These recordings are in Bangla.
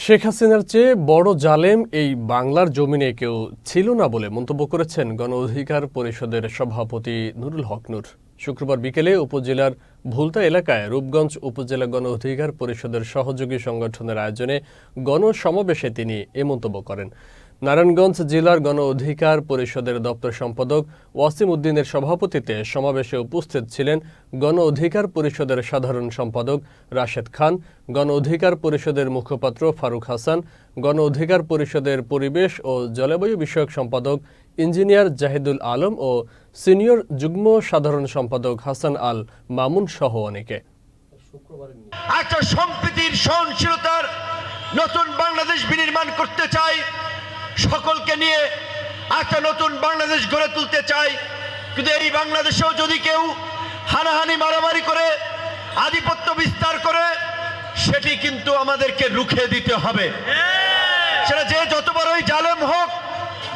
শেখ হাসিনার চেয়ে বড় জালেম এই বাংলার জমিনে কেউ ছিল না বলে মন্তব্য করেছেন গণ অধিকার পরিষদের সভাপতি নুরুল হক নূর। শুক্রবার বিকেলে উপজেলার ভুলতা এলাকায় রূপগঞ্জ উপজেলা গণ অধিকার পরিষদের সহযোগী সংগঠনের আয়োজনে গণসমাবেশে তিনি এ মন্তব্য করেন। নারায়ণগঞ্জ জেলার গণ অধিকার পরিষদের দপ্তর সম্পাদক ওয়াসিম উদ্দিনের সভাপতিত্বে সমাবেশে উপস্থিত ছিলেন গণ অধিকার পরিষদের সাধারণ সম্পাদক রাশেদ খান, গণ অধিকার পরিষদের মুখপাত্র ফারুক হাসান, গণ অধিকার পরিষদের পরিবেশ ও জলবায়ু বিষয়ক সম্পাদক ইঞ্জিনিয়ার জাহিদুল আলম ও সিনিয়র যুগ্ম সাধারণ সম্পাদক হাসান আল মামুন সহ অনেকে। একটা সম্প্রীতির সহনশীলতার নতুন বাংলাদেশ বিনির্মাণ করতে চাই, সকলকে নিয়ে একটা নতুন বাংলাদেশ গড়ে তুলতে চাই। কিন্তু এই বাংলাদেশেও যদি কেউ হানাহানি মারামারি করে আধিপত্য বিস্তার করে, সেটি কিন্তু আমাদেরকে রুখে দিতে হবে। সেটা যে যত বড়ই জালেম হোক,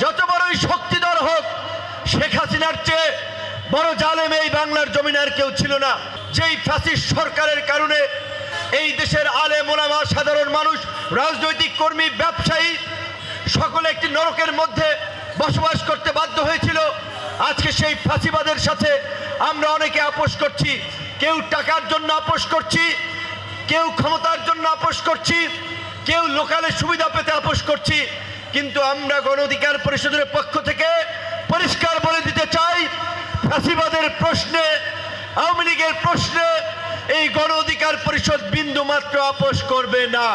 যত বড়ই শক্তিধর হোক, শেখ হাসিনার চেয়ে বড় জালেম এই বাংলার জমিনে আর কেউ ছিল না। যেই ফ্যাসিস্ট সরকারের কারণে এই দেশের আলেম ওলামা, সাধারণ মানুষ, রাজনৈতিক কর্মী, ব্যবসায়ী সকলে একটি নরকের মধ্যে বসবাস করতে বাধ্য হয়েছিল। আজকে সেই ফাঁসিবাদের সাথে আমরা অনেকে আপোষ করছি। কেউ টাকার জন্য আপোষ করছি, কেউ ক্ষমতার জন্য আপোষ করছি, কেউ লোকালে সুবিধা পেতে আপোষ করছি। কিন্তু আমরা গণ অধিকার পরিষদের পক্ষ থেকে পরিষ্কার বলে দিতে চাই, ফাঁসিবাদের প্রশ্নে, আওয়ামী লীগের প্রশ্নে এই গণ অধিকার পরিষদ বিন্দু মাত্র আপোষ করবে না।